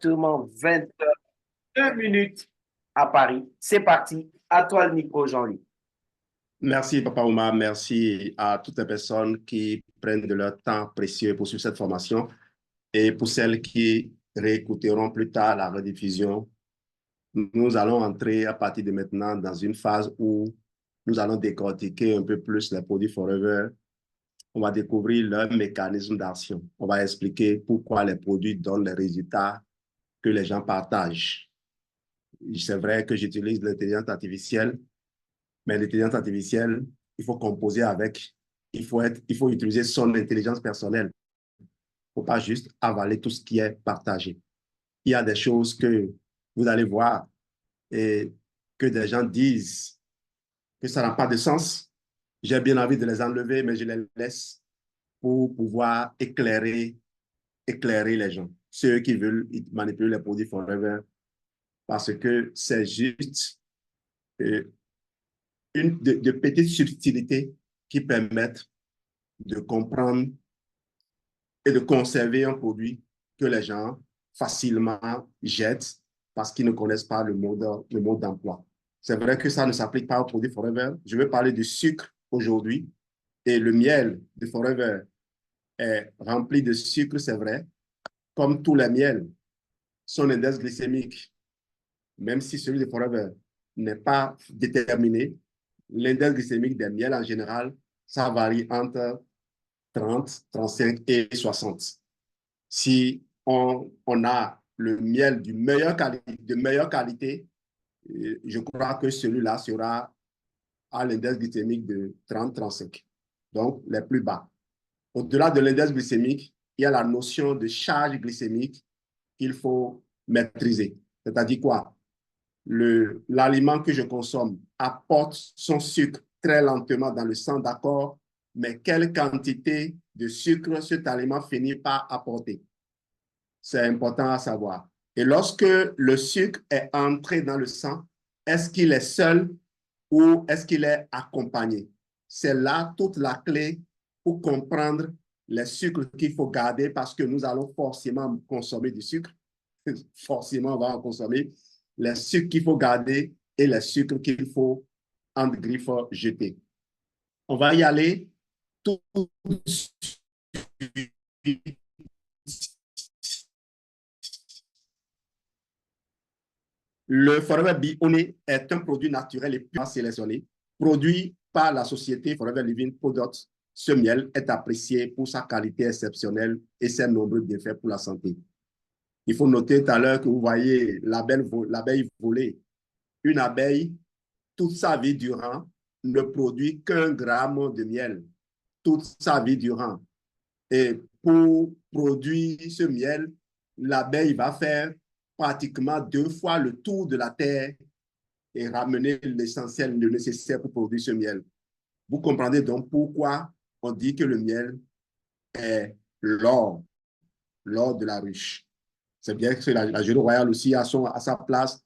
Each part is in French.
exactement 22 minutes à Paris. C'est parti. À toi le micro, Jean-Louis. Merci, Papa Oumar. Merci à toutes les personnes qui prennent de leur temps précieux pour suivre cette formation et pour celles qui réécouteront plus tard la rediffusion. Nous allons entrer à partir de maintenant dans une phase où nous allons décortiquer un peu plus les produits Forever. On va découvrir leur mécanisme d'action. On va expliquer pourquoi les produits donnent les résultats que les gens partagent. C'est vrai que j'utilise l'intelligence artificielle, mais l'intelligence artificielle, il faut composer avec, il faut utiliser son intelligence personnelle. Il ne faut pas juste avaler tout ce qui est partagé. Il y a des choses que vous allez voir et que des gens disent que ça n'a pas de sens. J'ai bien envie de les enlever, mais je les laisse pour pouvoir éclairer les gens, ceux qui veulent manipuler les produits Forever, parce que c'est juste de petites subtilités qui permettent de comprendre et de conserver un produit que les gens facilement jettent parce qu'ils ne connaissent pas le mode d'emploi. C'est vrai que ça ne s'applique pas aux produits Forever. Je vais parler du sucre aujourd'hui et le miel de Forever est rempli de sucre, c'est vrai. Comme tous les miels, son index glycémique, même si celui de Forever n'est pas déterminé, l'index glycémique des miels en général, ça varie entre 30, 35 et 60. Si on a le miel de meilleure qualité, je crois que celui-là sera à l'index glycémique de 30, 35. Donc, les plus bas. Au-delà de l'index glycémique, il y a la notion de charge glycémique qu'il faut maîtriser. C'est-à-dire quoi? L'aliment que je consomme apporte son sucre très lentement dans le sang, d'accord, mais quelle quantité de sucre cet aliment finit par apporter? C'est important à savoir. Et lorsque le sucre est entré dans le sang, est-ce qu'il est seul ou est-ce qu'il est accompagné? C'est là toute la clé pour comprendre les sucres qu'il faut garder parce que nous allons forcément consommer du sucre. Forcément, on va en consommer. Les sucres qu'il faut garder et les sucres qu'il faut, entre griffes, jeter. On va y aller tout de suite. Le Forever Bee Honey est un produit naturel et purement sélectionné, produit par la société Forever Living Products. Ce miel est apprécié pour sa qualité exceptionnelle et ses nombreux bienfaits pour la santé. Il faut noter tout à l'heure que vous voyez l'abeille volée. Une abeille, toute sa vie durant, ne produit qu'1 gramme de miel. Toute sa vie durant. Et pour produire ce miel, l'abeille va faire pratiquement 2 fois le tour de la Terre et ramener l'essentiel, le nécessaire pour produire ce miel. Vous comprenez donc pourquoi on dit que le miel est l'or de la ruche. C'est bien que la gelée royale aussi a sa place,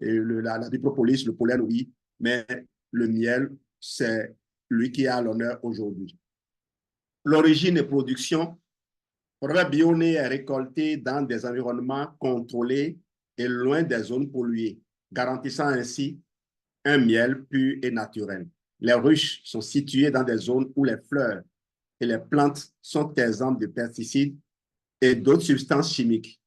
et la propolis, le pollen, oui, mais le miel, c'est lui qui a l'honneur aujourd'hui. L'origine et production, Forever Bee Honey est récolté dans des environnements contrôlés et loin des zones polluées, garantissant ainsi un miel pur et naturel. Les ruches sont situées dans des zones où les fleurs et les plantes sont exemptes de pesticides et d'autres substances chimiques.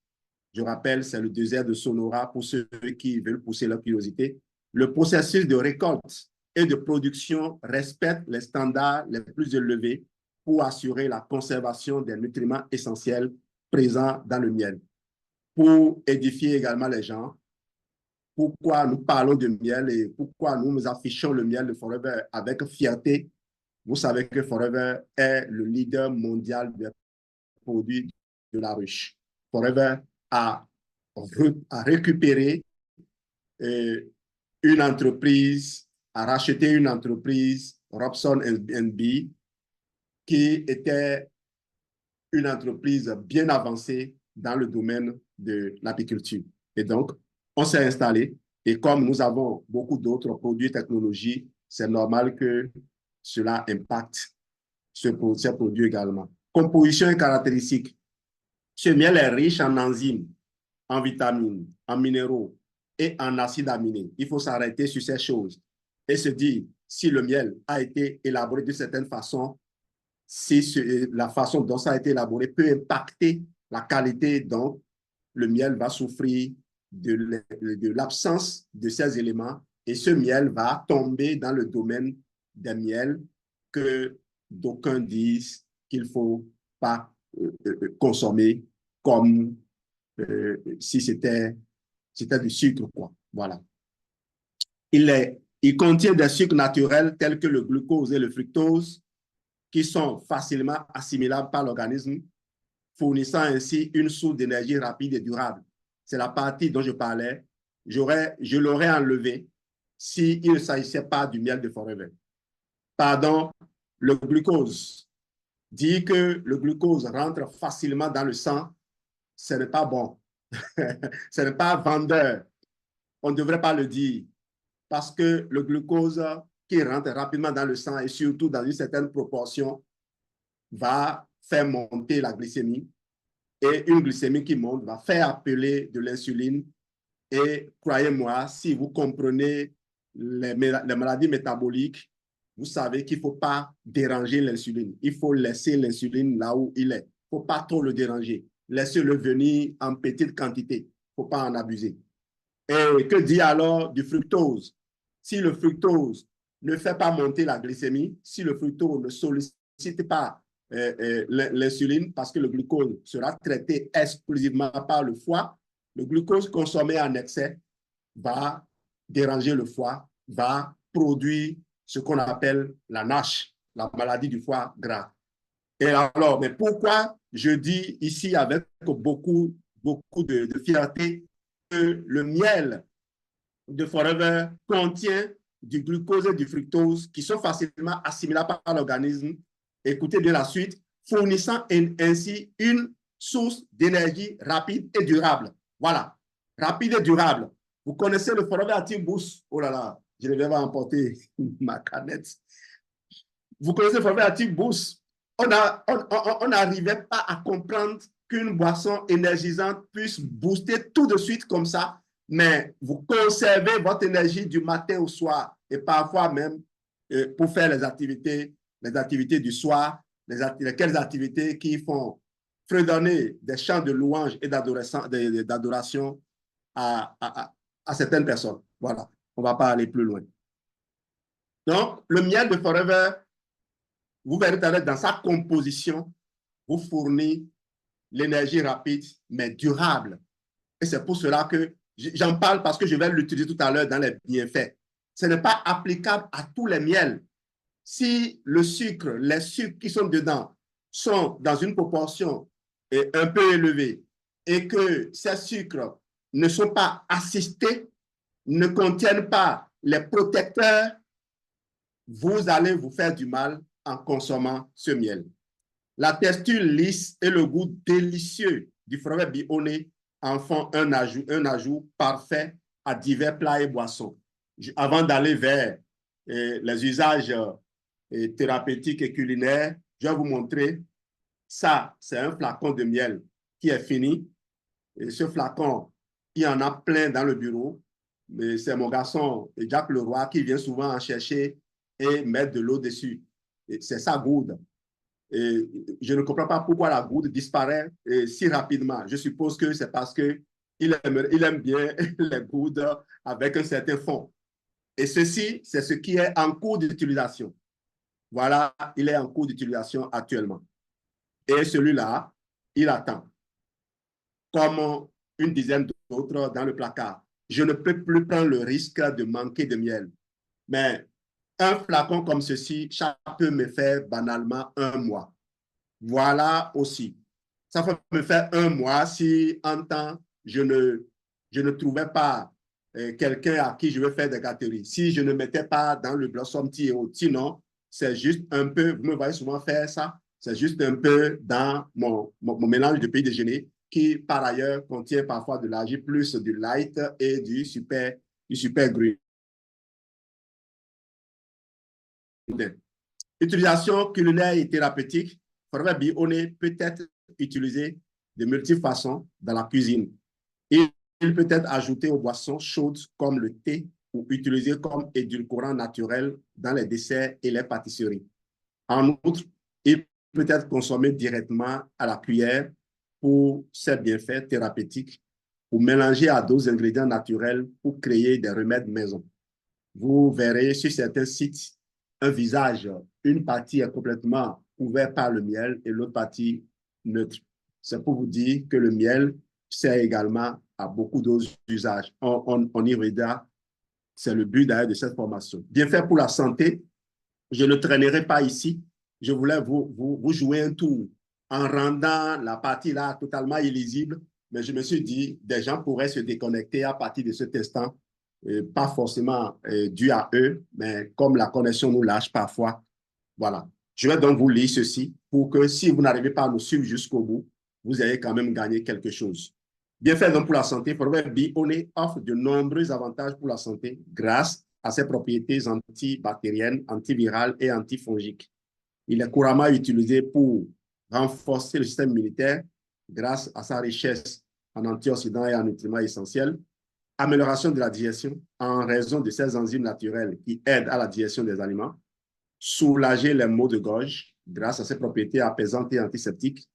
Je rappelle, c'est le désert de Sonora pour ceux qui veulent pousser leur curiosité. Le processus de récolte et de production respecte les standards les plus élevés pour assurer la conservation des nutriments essentiels présents dans le miel. Pour édifier également les gens, pourquoi nous parlons de miel et pourquoi nous affichons le miel de Forever avec fierté. Vous savez que Forever est le leader mondial des produits de la ruche. Forever a récupéré une entreprise, a racheté une entreprise, Robson B, qui était une entreprise bien avancée dans le domaine de l'apiculture. Et donc, on s'est installé et comme nous avons beaucoup d'autres produits et technologies, c'est normal que cela impacte ces produits également. Composition et caractéristiques. Ce miel est riche en enzymes en vitamines, en minéraux et en acides aminés. Il faut s'arrêter sur ces choses et se dire si le miel a été élaboré d'une certaine façon, si la façon dont ça a été élaboré peut impacter la qualité, donc le miel va souffrir de l'absence de ces éléments et ce miel va tomber dans le domaine des miels que d'aucuns disent qu'il ne faut pas consommer comme si c'était du sucre, quoi. Voilà. Il contient des sucres naturels tels que le glucose et le fructose qui sont facilement assimilables par l'organisme, fournissant ainsi une source d'énergie rapide et durable. C'est la partie dont je parlais. Je l'aurais enlevé s'il ne s'agissait pas du miel de Forever. Pardon, le glucose. Dire que le glucose rentre facilement dans le sang, ce n'est pas bon. Ce n'est pas vendeur. On ne devrait pas le dire parce que le glucose qui rentre rapidement dans le sang et surtout dans une certaine proportion va faire monter la glycémie et une glycémie qui monte va faire appeler de l'insuline et croyez-moi, si vous comprenez les maladies métaboliques, vous savez qu'il ne faut pas déranger l'insuline. Il faut laisser l'insuline là où il est. Il ne faut pas trop le déranger. Laissez-le venir en petite quantité. Il ne faut pas en abuser. Et que dit alors du fructose? Si le fructose ne fait pas monter la glycémie, si le fructose ne sollicite pas l'insuline, parce que le glucose sera traité exclusivement par le foie, le glucose consommé en excès va déranger le foie, va produire ce qu'on appelle la NASH, la maladie du foie gras. Et alors, mais pourquoi je dis ici avec beaucoup de fierté que le miel de Forever contient du glucose et du fructose qui sont facilement assimilables par l'organisme. Écoutez bien la suite, fournissant ainsi une source d'énergie rapide et durable. Voilà, rapide et durable. Vous connaissez le Forever Active Boost? Oh là là, je vais emporter ma canette. Vous connaissez le Forever Active Boost? On n'arrivait pas à comprendre qu'une boisson énergisante puisse booster tout de suite comme ça, mais vous conservez votre énergie du matin au soir et parfois même pour faire les activités du soir, quelles activités qui font fredonner des chants de louange et d'adoration à certaines personnes. Voilà, on ne va pas aller plus loin. Donc, le miel de Forever, vous verrez tout à l'heure dans sa composition, vous fournit l'énergie rapide, mais durable. Et c'est pour cela que j'en parle parce que je vais l'utiliser tout à l'heure dans les bienfaits. Ce n'est pas applicable à tous les miels. Si le sucre, les sucres qui sont dedans sont dans une proportion un peu élevée et que ces sucres ne sont pas assistés, ne contiennent pas les protecteurs, vous allez vous faire du mal en consommant ce miel. La texture lisse et le goût délicieux du Forever Bee Honey en font un ajout parfait à divers plats et boissons. Avant d'aller vers les usages thérapeutiques et culinaires, je vais vous montrer ça. C'est un flacon de miel qui est fini. Et ce flacon, il y en a plein dans le bureau. C'est mon garçon Jacques Leroy qui vient souvent en chercher et mettre de l'eau dessus. C'est sa goutte. Et je ne comprends pas pourquoi la goutte disparaît si rapidement. Je suppose que c'est parce qu'il aime bien les gouttes avec un certain fond. Et ceci, c'est ce qui est en cours d'utilisation. Voilà, il est en cours d'utilisation actuellement. Et celui-là, il attend. Comme une dizaine d'autres dans le placard. Je ne peux plus prendre le risque de manquer de miel. Mais un flacon comme ceci, ça peut me faire banalement 1 mois. Voilà aussi. Ça peut me faire 1 mois si en temps, je ne trouvais pas quelqu'un à qui je vais faire des gâteries. Si je ne mettais pas dans le Blossom Tea et autres. Sinon, c'est juste un peu, vous me voyez souvent faire ça, c'est juste un peu dans mon mélange de petit déjeuner qui, par ailleurs, contient parfois de l'argile plus du light et du super green. Utilisation culinaire et thérapeutique. Forever Bee Honey peut être utilisé de multiples façons dans la cuisine. Il, il peut être ajouté aux boissons chaudes comme le thé ou utilisé comme édulcorant naturel dans les desserts et les pâtisseries. En outre, il peut être consommé directement à la cuillère pour ses bienfaits thérapeutiques ou mélangé à d'autres ingrédients naturels pour créer des remèdes maison. Vous verrez sur certains sites un visage, une partie est complètement couverte par le miel et l'autre partie neutre. C'est pour vous dire que le miel sert également à beaucoup d'autres usages. On y reviendra, c'est le but d'ailleurs de cette formation. Bien fait pour la santé, je ne traînerai pas ici. Je voulais vous jouer un tour en rendant la partie là totalement illisible, mais je me suis dit, des gens pourraient se déconnecter à partir de cet instant, pas forcément dû à eux, mais comme la connexion nous lâche parfois. Voilà. Je vais donc vous lire ceci pour que si vous n'arrivez pas à nous suivre jusqu'au bout, vous ayez quand même gagné quelque chose. Bien fait donc pour la santé, Forever Bee Honey offre de nombreux avantages pour la santé grâce à ses propriétés antibactériennes, antivirales et antifongiques. Il est couramment utilisé pour renforcer le système immunitaire grâce à sa richesse en antioxydants et en nutriments essentiels, amélioration de la digestion en raison de ces enzymes naturelles qui aident à la digestion des aliments, soulager les maux de gorge grâce à ses propriétés apaisantes et antiseptiques,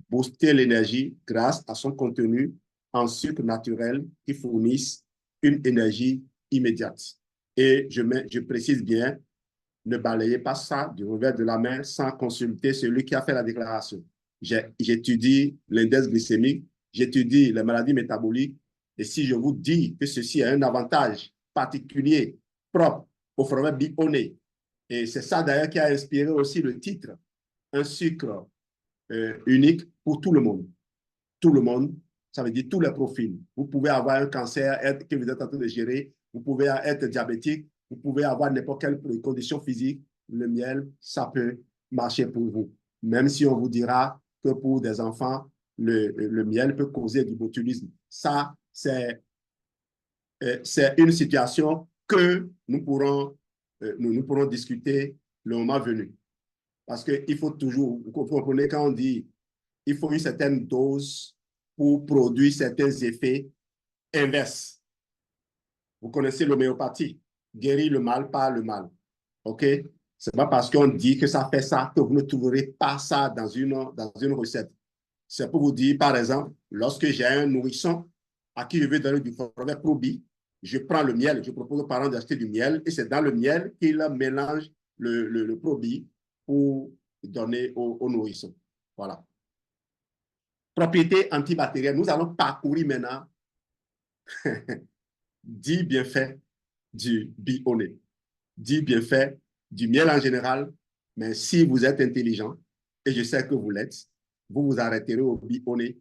booster l'énergie grâce à son contenu en sucre naturel qui fournissent une énergie immédiate. Et je précise bien, ne balayez pas ça du revers de la main sans consulter celui qui a fait la déclaration. J'étudie l'index glycémique, j'étudie les maladies métaboliques, et si je vous dis que ceci a un avantage particulier, propre au Forever Bee Honey, et c'est ça d'ailleurs qui a inspiré aussi le titre, un sucre unique pour tout le monde. Tout le monde, ça veut dire tous les profils. Vous pouvez avoir un cancer que vous êtes en train de gérer, vous pouvez être diabétique, vous pouvez avoir n'importe quelle condition physique. Le miel, ça peut marcher pour vous. Même si on vous dira que pour des enfants, le miel peut causer du botulisme. Ça, c'est une situation que nous pourrons discuter le moment venu. Parce qu'il faut toujours, vous comprenez quand on dit il faut une certaine dose pour produire certains effets inverses. Vous connaissez l'homéopathie, guérir le mal par le mal. OK? Ce n'est pas parce qu'on dit que ça fait ça que vous ne trouverez pas ça dans une recette. C'est pour vous dire, par exemple, lorsque j'ai un nourrisson à qui je veux donner du Forever Probi, je prends le miel, je propose aux parents d'acheter du miel et c'est dans le miel qu'ils mélangent le Probi pour donner au nourrisson. Voilà. Propriétés antibactériennes. Nous allons parcourir maintenant 10 bienfaits du Bee Honey, 10 bienfaits du miel en général, mais si vous êtes intelligent, et je sais que vous l'êtes, vous vous arrêterez au Bee Honey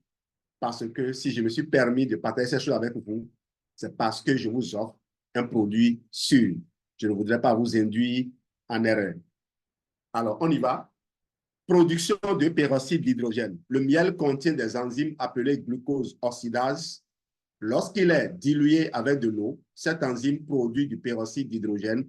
parce que si je me suis permis de partager ces choses avec vous, c'est parce que je vous offre un produit sûr. Je ne voudrais pas vous induire en erreur. Alors, on y va. Production de peroxyde d'hydrogène. Le miel contient des enzymes appelées glucose oxydase. Lorsqu'il est dilué avec de l'eau, cette enzyme produit du peroxyde d'hydrogène,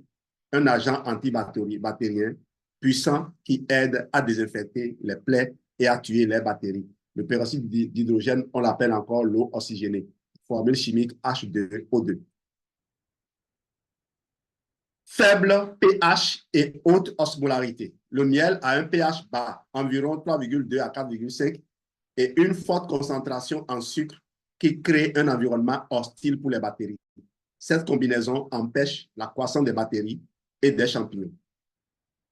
un agent antibactérien puissant qui aide à désinfecter les plaies et à tuer les bactéries. Le peroxyde d'hydrogène, on l'appelle encore l'eau oxygénée. Formule chimique H2O2. Faible pH et haute osmolarité. Le miel a un pH bas, environ 3,2 à 4,5, et une forte concentration en sucre qui crée un environnement hostile pour les bactéries. Cette combinaison empêche la croissance des bactéries et des champignons.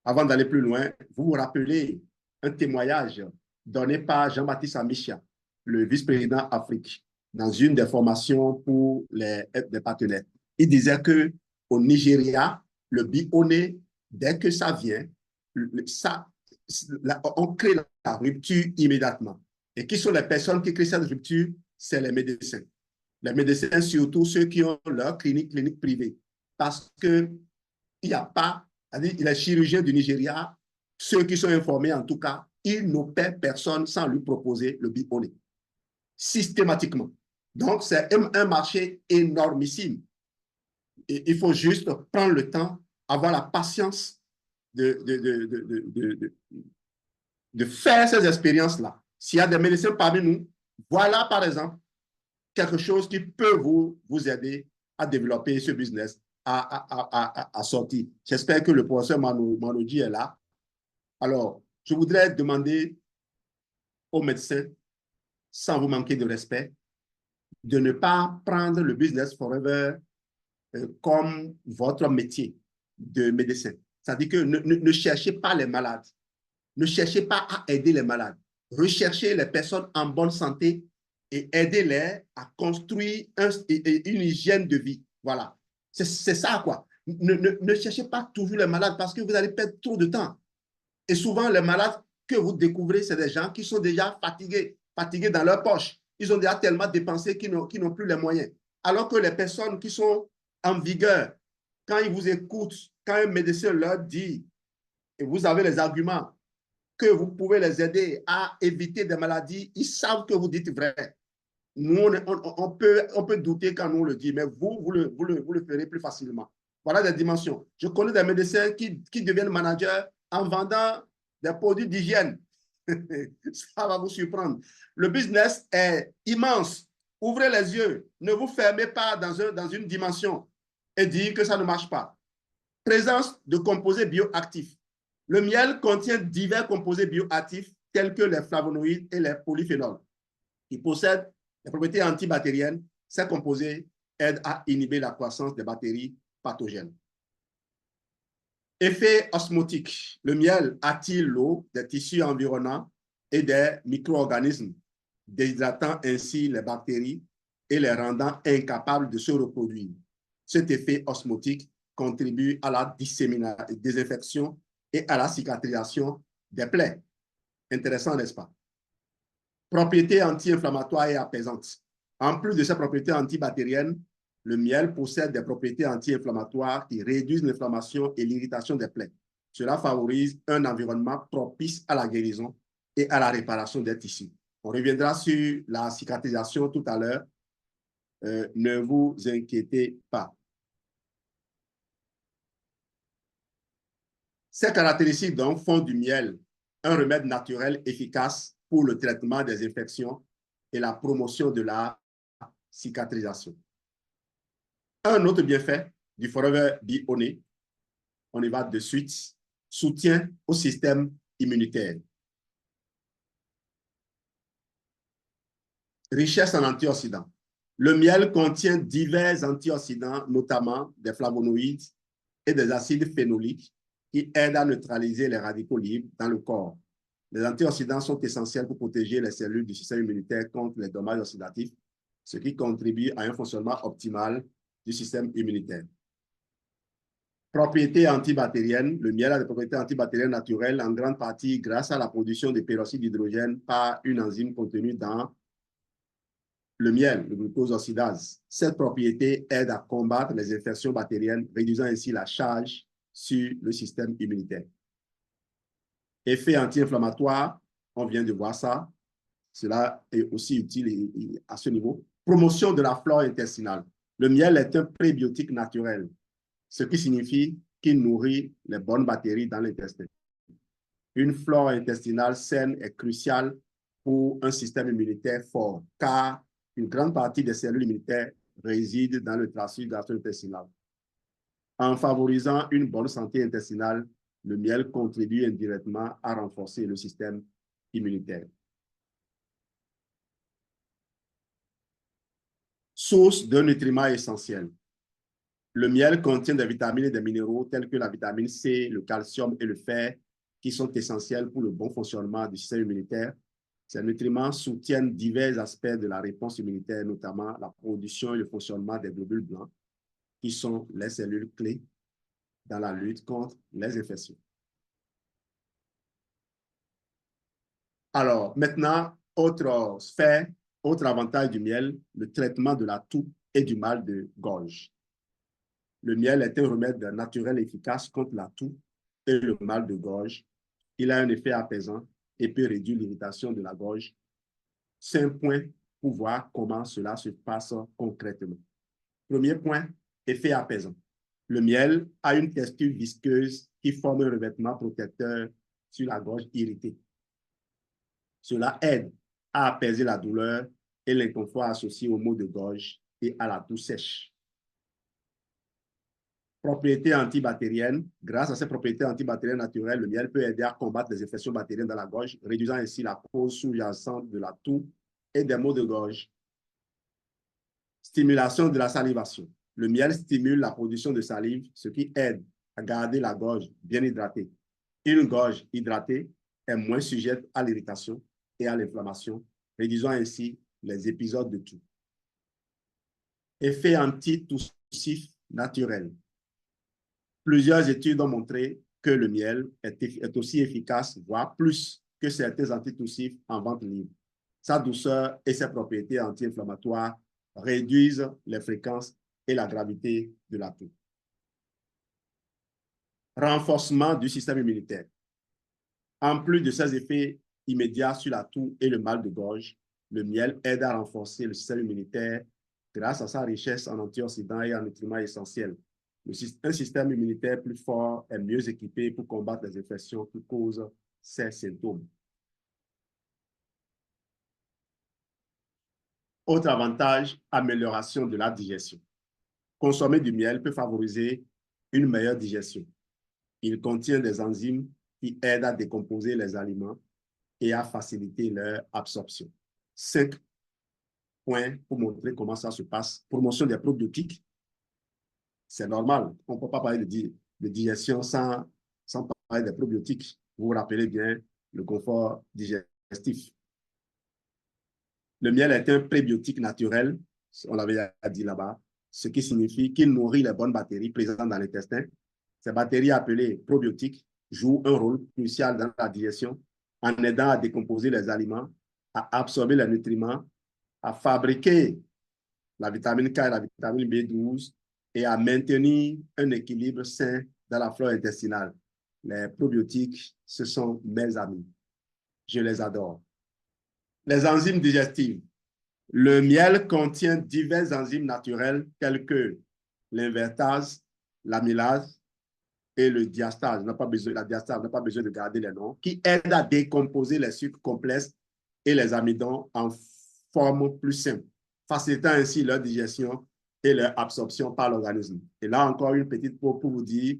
Avant d'aller plus loin, vous vous rappelez un témoignage donné par Jean-Baptiste Amichia, le vice-président Afrique, dans une des formations pour les partenaires. Il disait qu'au Nigeria, le Bee Honey, dès que ça vient, on crée la rupture immédiatement. Et qui sont les personnes qui créent cette rupture? C'est les médecins. Les médecins, surtout ceux qui ont leur clinique privée. Parce qu'il n'y a pas, les chirurgiens du Nigeria, ceux qui sont informés en tout cas, ils n'opèrent personne sans lui proposer le Bee Honey. Systématiquement. Donc, c'est un marché énormissime. Et il faut juste prendre le temps, avoir la patience de faire ces expériences-là. S'il y a des médecins parmi nous, voilà par exemple quelque chose qui peut vous aider à développer ce business, à sortir. J'espère que le professeur Manoudi est là. Alors, je voudrais demander aux médecins, sans vous manquer de respect, de ne pas prendre le business forever comme votre métier de médecin. C'est-à-dire que ne cherchez pas les malades. Ne cherchez pas à aider les malades. Recherchez les personnes en bonne santé et aidez-les à construire une hygiène de vie. Voilà. C'est ça, quoi. Ne cherchez pas toujours les malades parce que vous allez perdre trop de temps. Et souvent, les malades que vous découvrez, c'est des gens qui sont déjà fatigués dans leur poche. Ils ont déjà tellement dépensé qu'ils n'ont plus les moyens. Alors que les personnes qui sont en vigueur, quand ils vous écoutent, quand un médecin leur dit, et vous avez les arguments, que vous pouvez les aider à éviter des maladies, ils savent que vous dites vrai. Nous, on peut douter quand nous le dit, mais vous le ferez plus facilement. Voilà des dimensions. Je connais des médecins qui deviennent managers en vendant des produits d'hygiène. Ça va vous surprendre. Le business est immense. Ouvrez les yeux. Ne vous fermez pas dans une dimension et dire que ça ne marche pas. Présence de composés bioactifs. Le miel contient divers composés bioactifs tels que les flavonoïdes et les polyphénols. Ils possèdent des propriétés antibactériennes. Ces composés aident à inhiber la croissance des bactéries pathogènes. Effet osmotique. Le miel attire l'eau des tissus environnants et des micro-organismes, déshydratant ainsi les bactéries et les rendant incapables de se reproduire. Cet effet osmotique contribue à la désinfection et à la cicatrisation des plaies. Intéressant, n'est-ce pas? Propriétés anti-inflammatoires et apaisantes. En plus de ses propriétés antibactériennes, le miel possède des propriétés anti-inflammatoires qui réduisent l'inflammation et l'irritation des plaies. Cela favorise un environnement propice à la guérison et à la réparation des tissus. On reviendra sur la cicatrisation tout à l'heure. Ne vous inquiétez pas. Ces caractéristiques donc font du miel un remède naturel efficace pour le traitement des infections et la promotion de la cicatrisation. Un autre bienfait du Forever Bee Honey, on y va de suite, soutien au système immunitaire. Richesse en antioxydants. Le miel contient divers antioxydants, notamment des flavonoïdes et des acides phénoliques qui aident à neutraliser les radicaux libres dans le corps. Les antioxydants sont essentiels pour protéger les cellules du système immunitaire contre les dommages oxydatifs, ce qui contribue à un fonctionnement optimal du système immunitaire. Propriétés antibactériennes. Le miel a des propriétés antibactériennes naturelles en grande partie grâce à la production de peroxyde d'hydrogène par une enzyme contenue dans le miel, le glucose oxydase. Cette propriété aide à combattre les infections bactériennes, réduisant ainsi la charge sur le système immunitaire. Effet anti-inflammatoire, on vient de voir ça. Cela est aussi utile à ce niveau. Promotion de la flore intestinale. Le miel est un prébiotique naturel, ce qui signifie qu'il nourrit les bonnes bactéries dans l'intestin. Une flore intestinale saine est cruciale pour un système immunitaire fort, car une grande partie des cellules immunitaires résident dans le tracé gastro-intestinal. En favorisant une bonne santé intestinale, le miel contribue indirectement à renforcer le système immunitaire. Source de nutriments essentiels. Le miel contient des vitamines et des minéraux tels que la vitamine C, le calcium et le fer, qui sont essentiels pour le bon fonctionnement du système immunitaire. Ces nutriments soutiennent divers aspects de la réponse immunitaire, notamment la production et le fonctionnement des globules blancs, qui sont les cellules clés dans la lutte contre les infections. Alors, maintenant, autre sphère, autre avantage du miel, le traitement de la toux et du mal de gorge. Le miel est un remède naturel efficace contre la toux et le mal de gorge. Il a un effet apaisant et peut réduire l'irritation de la gorge. 5 points pour voir comment cela se passe concrètement. Premier point, effet apaisant. Le miel a une texture visqueuse qui forme un revêtement protecteur sur la gorge irritée. Cela aide à apaiser la douleur et l'inconfort associé aux maux de gorge et à la toux sèche. Propriétés antibactériennes. Grâce à ces propriétés antibactériennes naturelles, le miel peut aider à combattre les infections bactériennes dans la gorge, réduisant ainsi la cause sous-jacente de la toux et des maux de gorge. Stimulation de la salivation. Le miel stimule la production de salive, ce qui aide à garder la gorge bien hydratée. Une gorge hydratée est moins sujette à l'irritation et à l'inflammation, réduisant ainsi les épisodes de toux. Effet antitoussif naturel. Plusieurs études ont montré que le miel est aussi efficace, voire plus, que certains antitoussifs en vente libre. Sa douceur et ses propriétés anti-inflammatoires réduisent les fréquences et la gravité de la toux. Renforcement du système immunitaire. En plus de ses effets immédiats sur la toux et le mal de gorge, le miel aide à renforcer le système immunitaire grâce à sa richesse en antioxydants et en nutriments essentiels. Un système immunitaire plus fort est mieux équipé pour combattre les infections qui causent ces symptômes. Autre avantage, amélioration de la digestion. Consommer du miel peut favoriser une meilleure digestion. Il contient des enzymes qui aident à décomposer les aliments et à faciliter leur absorption. 5 points pour montrer comment ça se passe. Promotion des probiotiques. C'est normal. On ne peut pas parler de digestion sans parler des probiotiques. Vous vous rappelez bien le confort digestif. Le miel est un prébiotique naturel, on l'avait dit là-bas, ce qui signifie qu'il nourrit les bonnes bactéries présentes dans l'intestin. Ces bactéries appelées probiotiques jouent un rôle crucial dans la digestion en aidant à décomposer les aliments, à absorber les nutriments, à fabriquer la vitamine K et la vitamine B12 et à maintenir un équilibre sain dans la flore intestinale. Les probiotiques, ce sont mes amis. Je les adore. Les enzymes digestives. Le miel contient diverses enzymes naturelles telles que l'invertase, l'amylase et le diastase. La diastase n'a pas besoin de garder les noms, qui aident à décomposer les sucres complexes et les amidons en forme plus simple, facilitant ainsi leur digestion et leur absorption par l'organisme. Et là encore, une petite pause pour vous dire,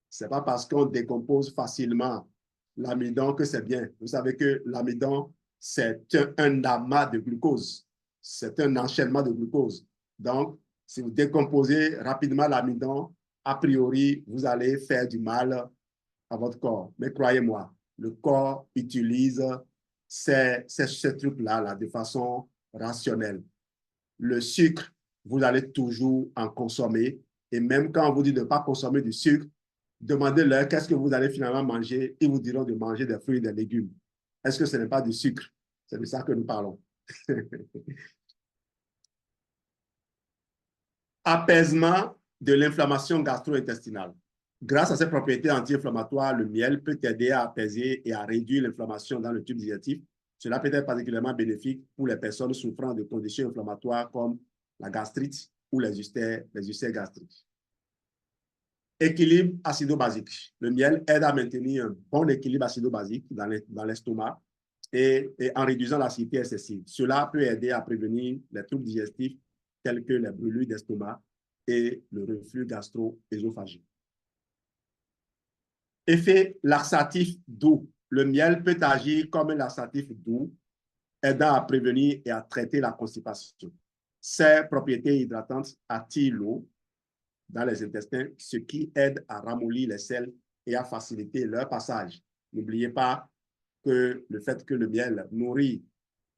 ce n'est pas parce qu'on décompose facilement l'amidon que c'est bien. Vous savez que l'amidon, c'est un amas de glucose. C'est un enchaînement de glucose. Donc, si vous décomposez rapidement l'amidon, a priori, vous allez faire du mal à votre corps. Mais croyez-moi, le corps utilise ces trucs-là de façon rationnelle. Le sucre, vous allez toujours en consommer. Et même quand on vous dit de ne pas consommer du sucre, demandez-leur qu'est-ce que vous allez finalement manger. Ils vous diront de manger des fruits et des légumes. Est-ce que ce n'est pas du sucre? C'est de ça que nous parlons. Apaisement de l'inflammation gastro-intestinale. Grâce à ses propriétés anti-inflammatoires, le miel peut aider à apaiser et à réduire l'inflammation dans le tube digestif. Cela peut être particulièrement bénéfique pour les personnes souffrant de conditions inflammatoires comme la gastrite ou les ulcères gastriques. Équilibre acido-basique. Le miel aide à maintenir un bon équilibre acido-basique dans l'estomac et en réduisant l'acidité excessive. Cela peut aider à prévenir les troubles digestifs tels que les brûlures d'estomac et le reflux gastro-œsophagique. Effet laxatif doux. Le miel peut agir comme un laxatif doux, aidant à prévenir et à traiter la constipation. Ses propriétés hydratantes attirent l'eau dans les intestins, ce qui aide à ramollir les sels et à faciliter leur passage. N'oubliez pas que le fait que le miel nourrit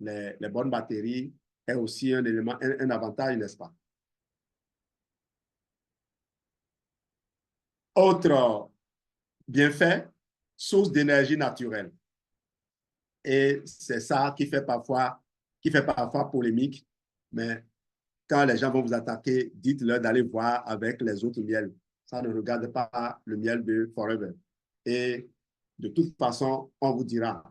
les bonnes bactéries est aussi un élément, un avantage, n'est-ce pas? Autre bienfait, source d'énergie naturelle. Et c'est ça qui fait parfois polémique, mais quand les gens vont vous attaquer, dites-leur d'aller voir avec les autres miels. Ça ne regarde pas le miel de Forever. Et de toute façon, on vous dira.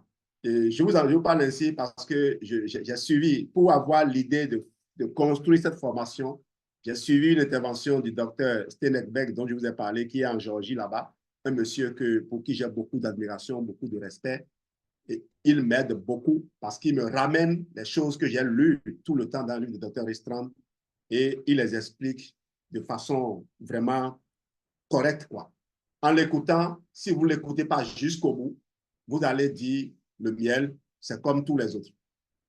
Et je vous parle ainsi parce que j'ai suivi, pour avoir l'idée de construire cette formation, j'ai suivi une intervention du docteur Steenekbeek, dont je vous ai parlé, qui est en Géorgie là-bas, un monsieur pour qui j'ai beaucoup d'admiration, beaucoup de respect. Et il m'aide beaucoup parce qu'il me ramène les choses que j'ai lues tout le temps dans le livre de Dr. Restreint et il les explique de façon vraiment correcte, quoi. En l'écoutant, si vous ne l'écoutez pas jusqu'au bout, vous allez dire le miel, c'est comme tous les autres.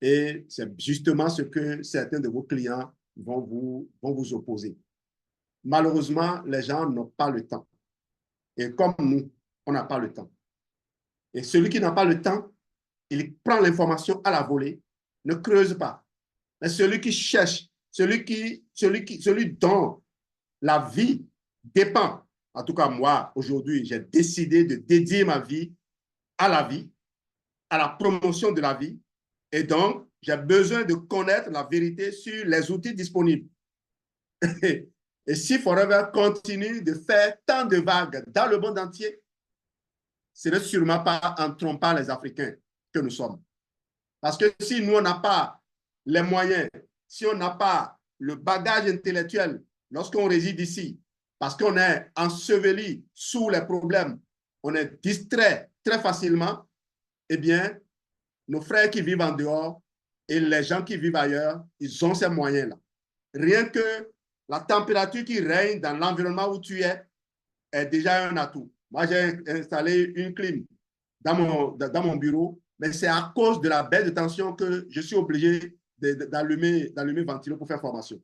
Et c'est justement ce que certains de vos clients vont vous opposer. Malheureusement, les gens n'ont pas le temps. Et comme nous, on n'a pas le temps. Et celui qui n'a pas le temps, il prend l'information à la volée, ne creuse pas. Mais celui qui cherche, celui dont la vie dépend. En tout cas, moi, aujourd'hui, j'ai décidé de dédier ma vie à la vie, à la promotion de la vie. Et donc, j'ai besoin de connaître la vérité sur les outils disponibles. Et si Forever continue de faire tant de vagues dans le monde entier, ce n'est sûrement pas en trompant les Africains que nous sommes. Parce que si nous, on n'a pas les moyens, si on n'a pas le bagage intellectuel lorsqu'on réside ici, parce qu'on est enseveli sous les problèmes, on est distrait très facilement, eh bien, nos frères qui vivent en dehors et les gens qui vivent ailleurs, ils ont ces moyens-là. Rien que la température qui règne dans l'environnement où tu es est déjà un atout. Moi, j'ai installé une clim dans mon bureau, mais c'est à cause de la baisse de tension que je suis obligé d'allumer le ventilo pour faire formation.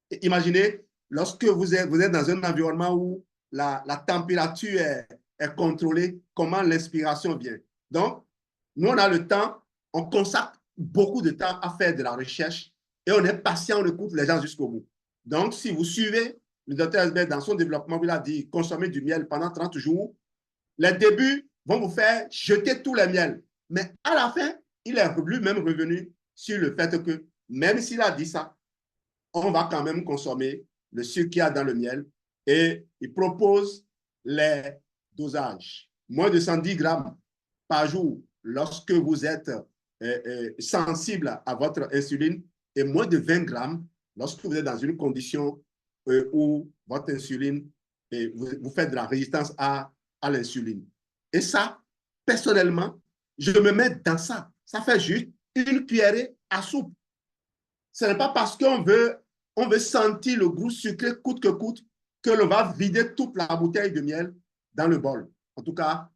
Et imaginez, lorsque vous êtes dans un environnement où la température est contrôlée, comment l'inspiration vient. Donc, nous, on a le temps, on consacre beaucoup de temps à faire de la recherche et on est patient, on écoute les gens jusqu'au bout. Donc, si vous suivez le docteur Esbert dans son développement, il a dit consommer du miel pendant 30 jours, les débuts vont vous faire jeter tous les miels. Mais à la fin, il est lui-même revenu sur le fait que même s'il a dit ça, on va quand même consommer le sucre qu'il y a dans le miel et il propose les dosages. Moins de 110 grammes par jour lorsque vous êtes sensible à votre insuline et moins de 20 grammes lorsque vous êtes dans une condition où votre insuline, vous faites de la résistance à l'insuline. Et ça, personnellement, je me mets dans ça. Ça fait juste une cuillerée à soupe. Ce n'est pas parce qu'on veut sentir le goût sucré coûte que coûte que l'on va vider toute la bouteille de miel dans le bol. En tout cas,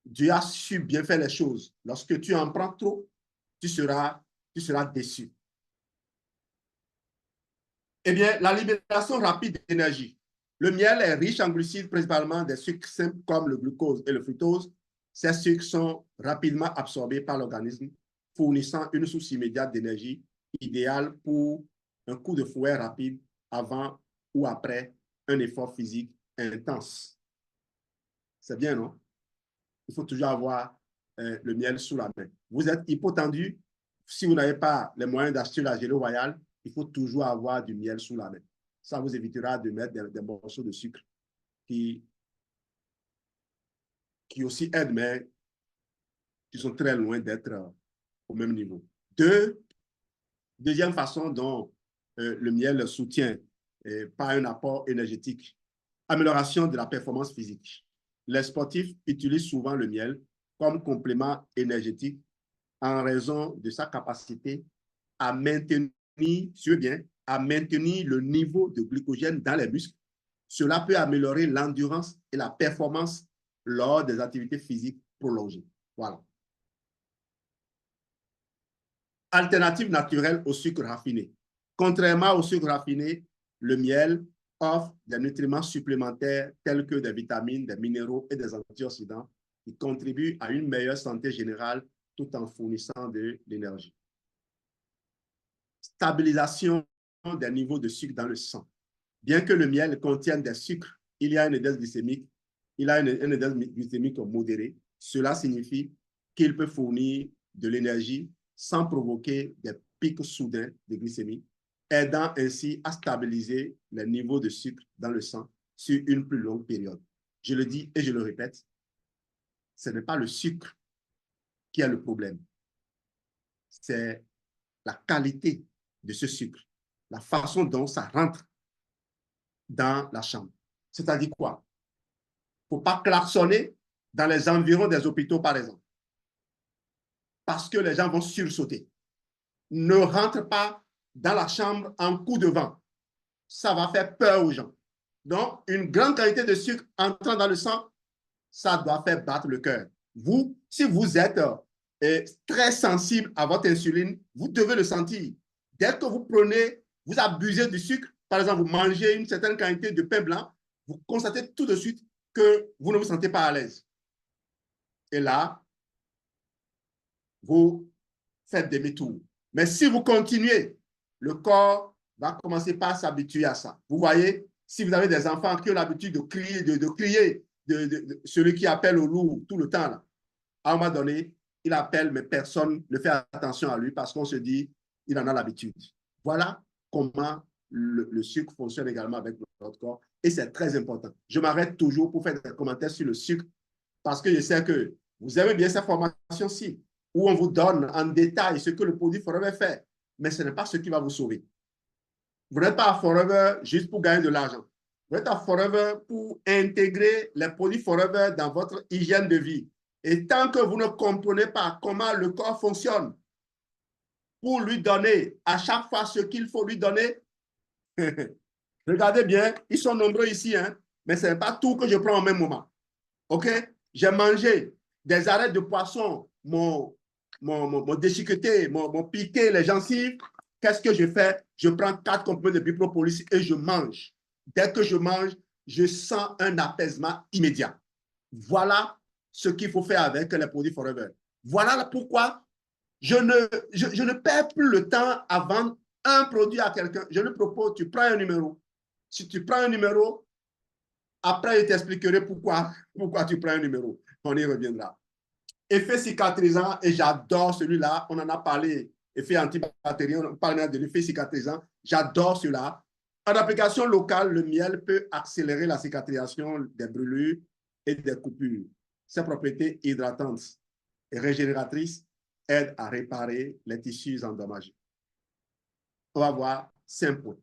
Dieu a su bien faire les choses. Lorsque tu en prends trop, tu seras déçu. Eh bien, la libération rapide d'énergie. Le miel est riche en glucides, principalement des sucres simples comme le glucose et le fructose. Ces sucres sont rapidement absorbés par l'organisme, fournissant une source immédiate d'énergie idéale pour un coup de fouet rapide avant ou après un effort physique intense. C'est bien, non? Il faut toujours avoir le miel sous la main. Vous êtes hypotendu, si vous n'avez pas les moyens d'acheter la gelée royale, il faut toujours avoir du miel sous la main. Ça vous évitera de mettre des morceaux de sucre qui aussi aident, mais qui sont très loin d'être au même niveau. Deuxième façon dont le miel soutient par un apport énergétique, amélioration de la performance physique. Les sportifs utilisent souvent le miel comme complément énergétique en raison de sa capacité à maintenir, à maintenir le niveau de glycogène dans les muscles. Cela peut améliorer l'endurance et la performance lors des activités physiques prolongées. Voilà. Alternative naturelle au sucre raffiné. Contrairement au sucre raffiné, le miel offre des nutriments supplémentaires tels que des vitamines, des minéraux et des antioxydants qui contribuent à une meilleure santé générale tout en fournissant de l'énergie. Stabilisation des niveaux de sucre dans le sang. Bien que le miel contienne des sucres, il y a un index glycémique, modéré. Cela signifie qu'il peut fournir de l'énergie sans provoquer des pics soudains de glycémie, aidant ainsi à stabiliser les niveaux de sucre dans le sang sur une plus longue période. Je le dis et je le répète, ce n'est pas le sucre qui est le problème, c'est la qualité de ce sucre, la façon dont ça rentre dans la chambre. C'est-à-dire quoi? Il ne faut pas klaxonner dans les environs des hôpitaux, par exemple. parce que les gens vont sursauter. Ne rentre pas dans la chambre en coup de vent. Ça va faire peur aux gens. Donc, une grande quantité de sucre entrant dans le sang, ça doit faire battre le cœur. Vous, si vous êtes très sensible à votre insuline, vous devez le sentir. Dès que vous prenez, vous abusez du sucre, par exemple, vous mangez une certaine quantité de pain blanc, vous constatez tout de suite que vous ne vous sentez pas à l'aise. Et là, vous faites demi-tour. Mais si vous continuez, le corps va commencer par s'habituer à ça. Vous voyez, si vous avez des enfants qui ont l'habitude de crier, celui qui appelle au loup tout le temps, là, à un moment donné, il appelle, mais personne ne fait attention à lui parce qu'on se dit, il en a l'habitude. Voilà comment le sucre fonctionne également avec notre corps et c'est très important. Je m'arrête toujours pour faire des commentaires sur le sucre parce que je sais que vous aimez bien cette formation-ci où on vous donne en détail ce que le produit Forever fait, mais ce n'est pas ce qui va vous sauver. Vous n'êtes pas à Forever juste pour gagner de l'argent. Vous êtes à Forever pour intégrer les produits Forever dans votre hygiène de vie. Et tant que vous ne comprenez pas comment le corps fonctionne, pour lui donner à chaque fois ce qu'il faut lui donner, regardez bien, ils sont nombreux ici, hein, mais ce n'est pas tout que je prends au même moment. OK? J'ai mangé des arêtes de poisson, mon déchiqueté, mon piqué, les gencives. Qu'est-ce que je fais? Je prends 4 comprimés de Bipropolis et je mange. Dès que je mange, je sens un apaisement immédiat. Voilà ce qu'il faut faire avec les produits Forever. Voilà pourquoi je ne perds plus le temps à vendre un produit à quelqu'un. Je lui propose, tu prends un numéro. Si tu prends un numéro, après, je t'expliquerai pourquoi tu prends un numéro. On y reviendra. Effet cicatrisant, et j'adore celui-là. On en a parlé. Effet antibactérien, on parle de l'effet cicatrisant. J'adore celui-là. En application locale, le miel peut accélérer la cicatrisation des brûlures et des coupures. Ses propriétés hydratantes et régénératrices aident à réparer les tissus endommagés. On va voir 5 points.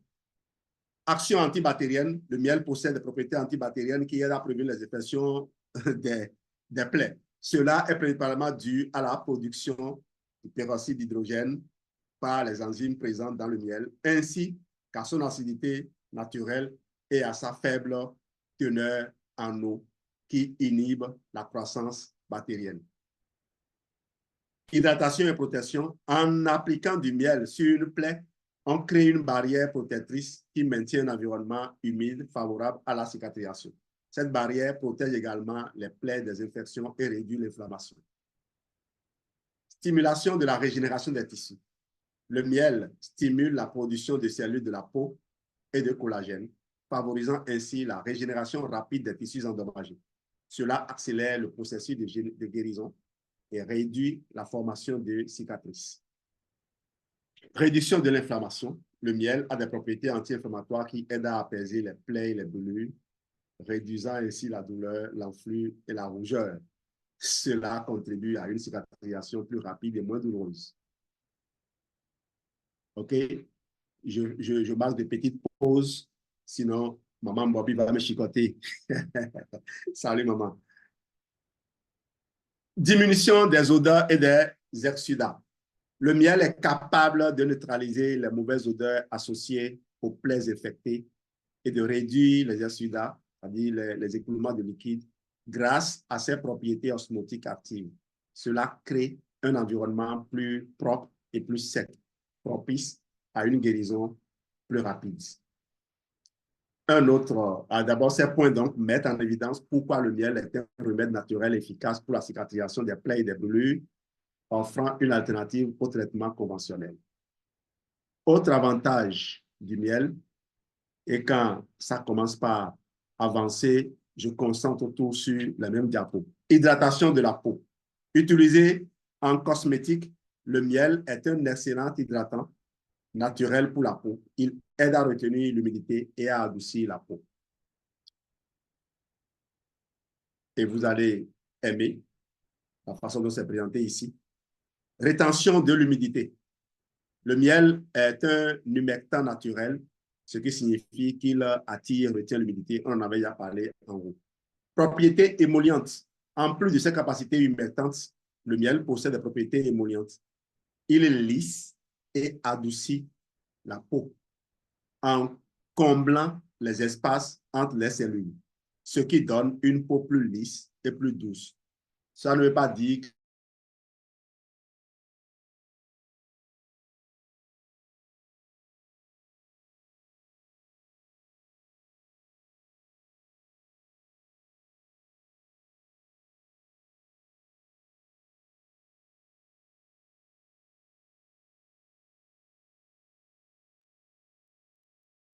Action antibactérienne, le miel possède des propriétés antibactériennes qui aident à prévenir les infections des plaies. Cela est principalement dû à la production du peroxyde d'hydrogène par les enzymes présentes dans le miel, ainsi qu'à son acidité naturelle et à sa faible teneur en eau qui inhibe la croissance bactérienne. Hydratation et protection. En appliquant du miel sur une plaie, on crée une barrière protectrice qui maintient un environnement humide favorable à la cicatrisation. Cette barrière protège également les plaies des infections et réduit l'inflammation. Stimulation de la régénération des tissus. Le miel stimule la production de cellules de la peau et de collagène, favorisant ainsi la régénération rapide des tissus endommagés. Cela accélère le processus de guérison et réduit la formation de cicatrices. Réduction de l'inflammation. Le miel a des propriétés anti-inflammatoires qui aident à apaiser les plaies et les brûlures, réduisant ainsi la douleur, l'enflure et la rougeur. Cela contribue à une cicatrisation plus rapide et moins douloureuse. OK? Je marque des petites pauses, sinon maman Bobby va me chicoter. Salut maman. Diminution des odeurs et des exsudats. Le miel est capable de neutraliser les mauvaises odeurs associées aux plaies infectées et de réduire les exsudats, c'est-à-dire les écoulements de liquide, grâce à ses propriétés osmotiques actives. Cela crée un environnement plus propre et plus sec, propice à une guérison plus rapide. D'abord, ces points donc mettent en évidence pourquoi le miel est un remède naturel efficace pour la cicatrisation des plaies et des brûlures, offrant une alternative au traitement conventionnel. Autre avantage du miel, et quand ça commence par avancer, je concentre tout sur la même diapo. Hydratation de la peau. Utilisé en cosmétique, le miel est un excellent hydratant naturel pour la peau. Il aide à retenir l'humidité et à adoucir la peau. Et vous allez aimer la façon dont c'est présenté ici. Rétention de l'humidité. Le miel est un humectant naturel, ce qui signifie qu'il attire et retient l'humidité. On en avait déjà parlé en haut. Propriété émolliente. En plus de ses capacités humectantes, le miel possède des propriétés émollientes. Il lisse et adoucit la peau en comblant les espaces entre les cellules, ce qui donne une peau plus lisse et plus douce. Ça ne veut pas dire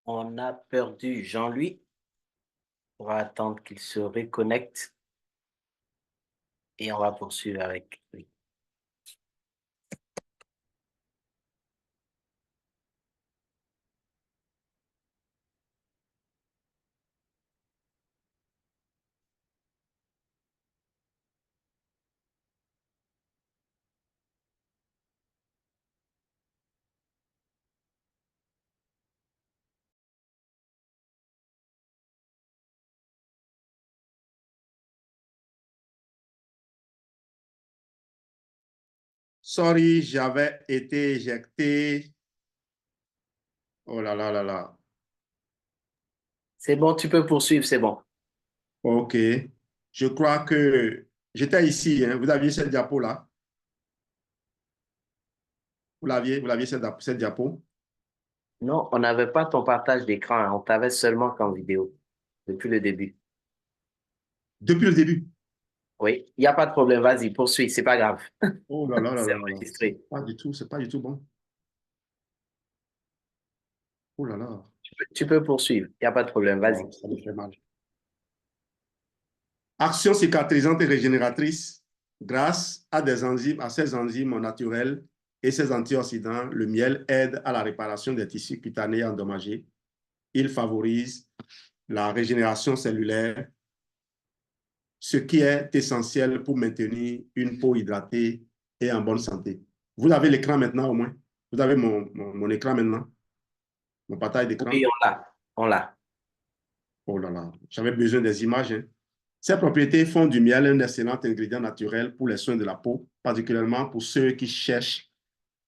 On a perdu Jean-Louis. On va attendre qu'il se reconnecte et on va poursuivre avec lui. sorry, j'avais été éjecté. Oh là là là là. C'est bon, tu peux poursuivre, c'est bon. OK. Je crois que j'étais ici, hein. Vous aviez cette diapo-là. Vous l'aviez cette diapo? Non, on n'avait pas ton partage d'écran, hein. On t'avait seulement qu'en vidéo depuis le début. Depuis le début. Oui, il n'y a pas de problème, vas-y, poursuis, c'est pas grave. Oh là là là C'est là là. enregistré. C'est pas du tout bon. Oh là là. Tu peux poursuivre, il n'y a pas de problème, vas-y. Oh, ça me fait mal. Action cicatrisante et régénératrice. Grâce à des enzymes, à ces enzymes naturels et ces antioxydants, le miel aide à la réparation des tissus cutanés endommagés. Il favorise la régénération cellulaire, ce qui est essentiel pour maintenir une peau hydratée et en bonne santé. Vous avez l'écran maintenant au moins? Vous avez mon écran maintenant? Mon partage d'écran? Oui, on l'a, on l'a. Oh là là, j'avais besoin des images, hein. Ces propriétés font du miel un excellent ingrédient naturel pour les soins de la peau, particulièrement pour ceux qui cherchent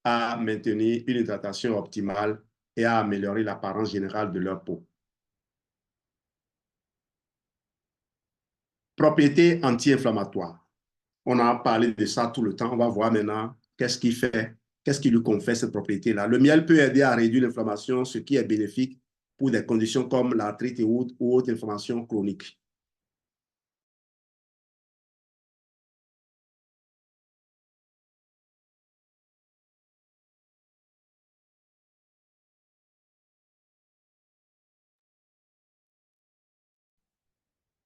à maintenir une hydratation optimale et à améliorer l'apparence générale de leur peau. Propriétés anti-inflammatoires. On a parlé de ça tout le temps. On va voir maintenant qu'est-ce qui fait, qu'est-ce qui lui confère cette propriété-là. Le miel peut aider à réduire l'inflammation, ce qui est bénéfique pour des conditions comme l'arthrite ou autres inflammations chroniques.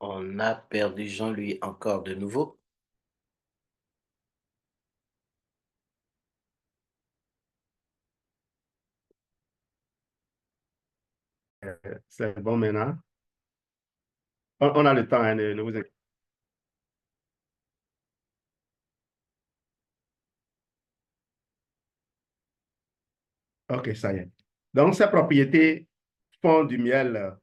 On a perdu Jean-Louis encore de nouveau. C'est bon maintenant. On a le temps, hein, ne vous inquiétez. OK, ça y est. Donc, ces propriétés font du miel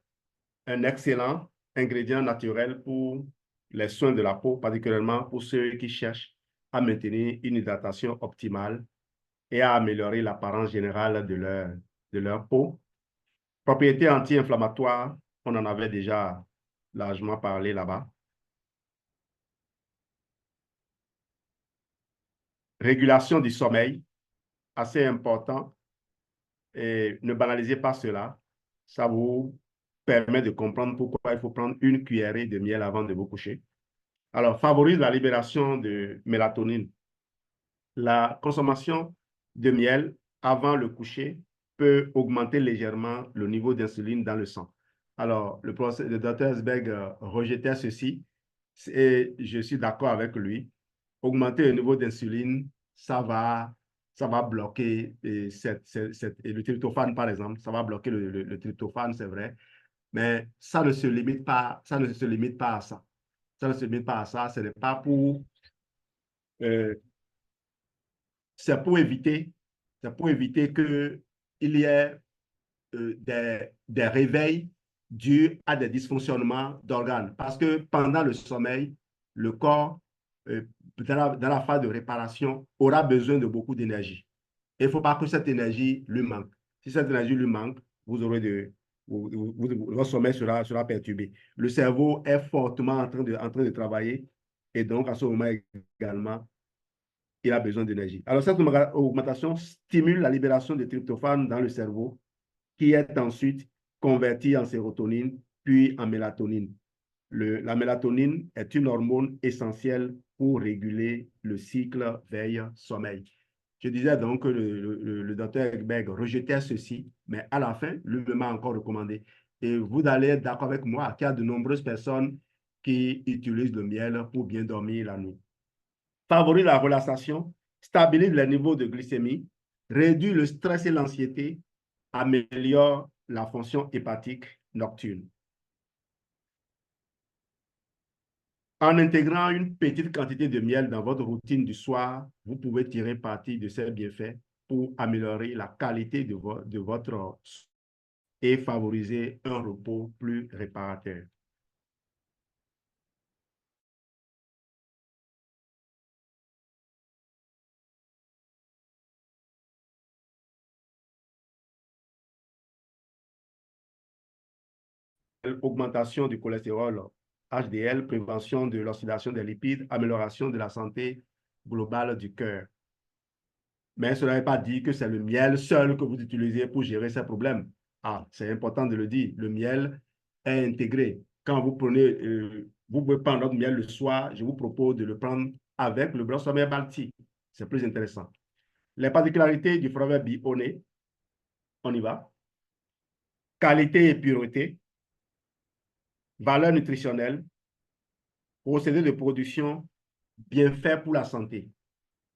un excellent ingrédient naturel pour les soins de la peau, particulièrement pour ceux qui cherchent à maintenir une hydratation optimale et à améliorer l'apparence générale de leur peau. Propriétés anti-inflammatoires, on en avait déjà largement parlé là-bas. Régulation du sommeil, assez important. Et ne banalisez pas cela. Ça vous permet de comprendre pourquoi il faut prendre une cuillerée de miel avant de vous coucher. Alors, favorise la libération de mélatonine. La consommation de miel avant le coucher peut augmenter légèrement le niveau d'insuline dans le sang. Alors, le docteur Esberg rejetait ceci et je suis d'accord avec lui. Augmenter le niveau d'insuline, ça va bloquer et le tryptophane, par exemple, ça va bloquer le tryptophane, c'est vrai, mais ça ne se limite pas, ça ne se limite pas à ça. Ça ne se limite pas à ça, ce n'est pas pour euh, c'est pour éviter qu'il y ait des réveils dus à des dysfonctionnements d'organes. Parce que pendant le sommeil, le corps dans la phase de réparation, aura besoin de beaucoup d'énergie. Il ne faut pas que cette énergie lui manque. Si cette énergie lui manque, vous aurez votre sommeil sera perturbé. Le cerveau est fortement en train de travailler et donc à ce moment également, il a besoin d'énergie. Alors cette augmentation stimule la libération de tryptophane dans le cerveau qui est ensuite converti en sérotonine puis en mélatonine. La mélatonine est une hormone essentielle pour réguler le cycle veille-sommeil. Je disais donc que le docteur Ekberg rejetait ceci, mais à la fin, lui-même a encore recommandé. Et vous allez être d'accord avec moi qu'il y a de nombreuses personnes qui utilisent le miel pour bien dormir la nuit. Favorise la relaxation, stabilise les niveaux de glycémie, réduit le stress et l'anxiété, améliore la fonction hépatique nocturne. En intégrant une petite quantité de miel dans votre routine du soir, vous pouvez tirer parti de ces bienfaits pour améliorer la qualité de votre et favoriser un repos plus réparateur. Augmentation du cholestérol HDL, prévention de l'oxydation des lipides, amélioration de la santé globale du cœur. Mais cela ne veut pas dire que c'est le miel seul que vous utilisez pour gérer ces problèmes. Ah, c'est important de le dire. Le miel est intégré. Quand vous prenez, vous pouvez prendre votre miel le soir, je vous propose de le prendre avec le blanc sommeil baltique. C'est plus intéressant. Les particularités du Forever Bee Honey, on y va. Qualité et pureté, valeur nutritionnelle, procédé de production bien fait pour la santé.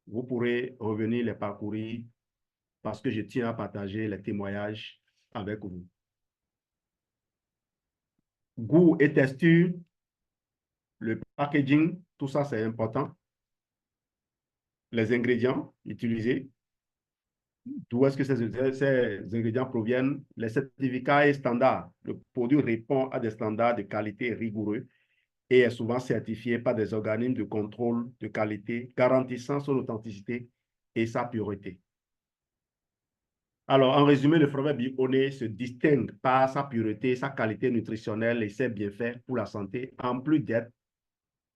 Vous pourrez revenir les parcourir parce que je tiens à partager les témoignages avec vous. Goût et texture, le packaging, tout ça c'est important. Les ingrédients utilisés, d'où est-ce que ces ingrédients proviennent? Les certificats et standards. Le produit répond à des standards de qualité rigoureux et est souvent certifié par des organismes de contrôle de qualité garantissant son authenticité et sa pureté. Alors, en résumé, le Forever Bee Honey se distingue par sa pureté, sa qualité nutritionnelle et ses bienfaits pour la santé, en plus d'être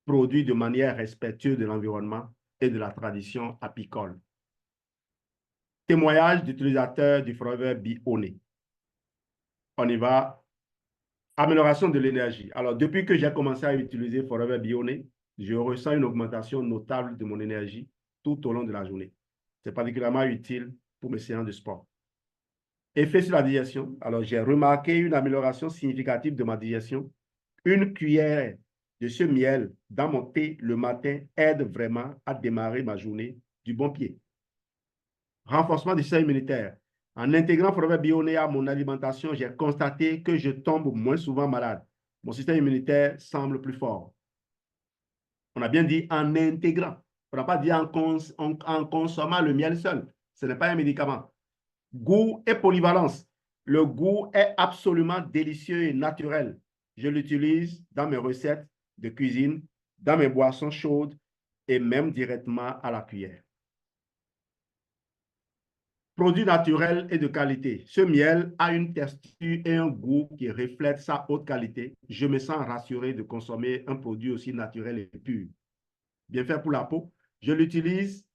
produit de manière respectueuse de l'environnement et de la tradition apicole. Témoignage d'utilisateurs du Forever Bee Honey. On y va. Amélioration de l'énergie. Alors, depuis que j'ai commencé à utiliser Forever Bee Honey, je ressens une augmentation notable de mon énergie tout au long de la journée. C'est particulièrement utile pour mes séances de sport. Effet sur la digestion. Alors, j'ai remarqué une amélioration significative de ma digestion. Une cuillère de ce miel dans mon thé le matin aide vraiment à démarrer ma journée du bon pied. Renforcement du système immunitaire. En intégrant Forever Bee Honey à mon alimentation, j'ai constaté que je tombe moins souvent malade. Mon système immunitaire semble plus fort. On a bien dit en intégrant. On n'a pas dit en consommant le miel seul. Ce n'est pas un médicament. Goût et polyvalence. Le goût est absolument délicieux et naturel. Je l'utilise dans mes recettes de cuisine, dans mes boissons chaudes et même directement à la cuillère. Produit naturel et de qualité. Ce miel a une texture et un goût qui reflètent sa haute qualité. Je me sens rassuré de consommer un produit aussi naturel et pur. Bien fait pour la peau. J'utilise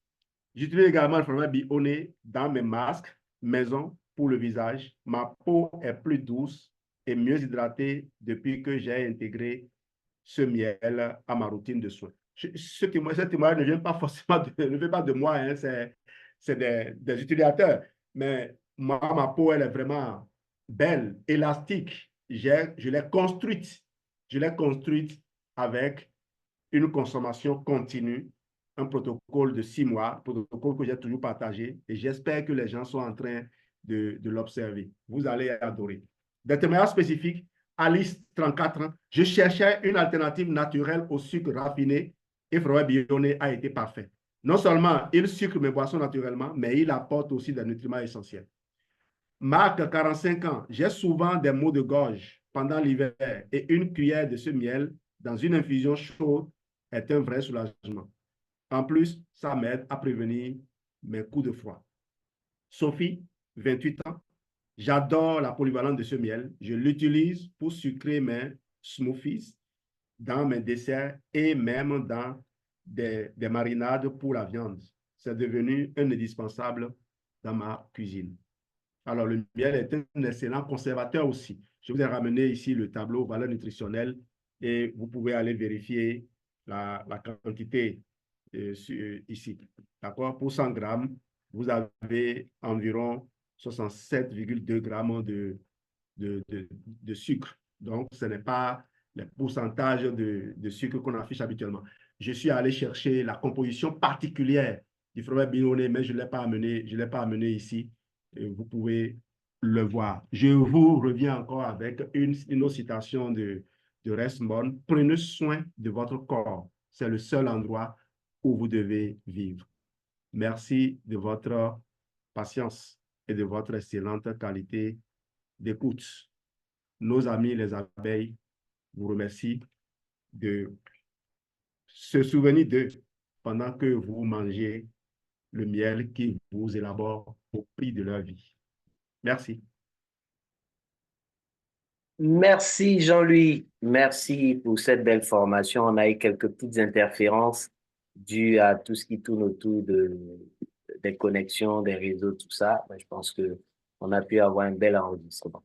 également le Forever Bee Honey dans mes masques maison pour le visage. Ma peau est plus douce et mieux hydratée depuis que j'ai intégré ce miel à ma routine de soins. Ce témoignage ne vient pas forcément ne vient pas de moi, hein, c'est des utilisateurs. Mais moi, ma peau, elle est vraiment belle, élastique. Je l'ai construite. Je l'ai construite avec une consommation continue, un protocole de 6 mois, protocole que j'ai toujours partagé. Et j'espère que les gens sont en train de l'observer. Vous allez adorer. Des témoignages spécifiques, Alice, 34 ans, je cherchais une alternative naturelle au sucre raffiné et Forever Bee Honey a été parfait. Non seulement il sucre mes boissons naturellement, mais il apporte aussi des nutriments essentiels. Marc, 45 ans, j'ai souvent des maux de gorge pendant l'hiver et une cuillère de ce miel dans une infusion chaude est un vrai soulagement. En plus, ça m'aide à prévenir mes coups de froid. Sophie, 28 ans, j'adore la polyvalence de ce miel. Je l'utilise pour sucrer mes smoothies, dans mes desserts et même dans des marinades pour la viande. C'est devenu un indispensable dans ma cuisine. Alors, le miel est un excellent conservateur aussi. Je vous ai ramené ici le tableau valeur nutritionnelle et vous pouvez aller vérifier la quantité ici. D'accord? Pour 100 grammes, vous avez environ 67,2 grammes de sucre. Donc, ce n'est pas le pourcentage de sucre qu'on affiche habituellement. Je suis allé chercher la composition particulière du fromage bignonné, mais je ne l'ai pas amené ici. Et vous pouvez le voir. Je vous reviens encore avec une autre citation de Resmond. Prenez soin de votre corps. C'est le seul endroit où vous devez vivre. Merci de votre patience et de votre excellente qualité d'écoute. Nos amis les abeilles vous remercient de se souvenir d'eux pendant que vous mangez le miel qui vous élabore au prix de leur vie. Merci. Merci Jean-Louis, merci pour cette belle formation. On a eu quelques petites interférences dues à tout ce qui tourne autour des connexions, des réseaux, tout ça. Mais je pense que on a pu avoir un bel enregistrement.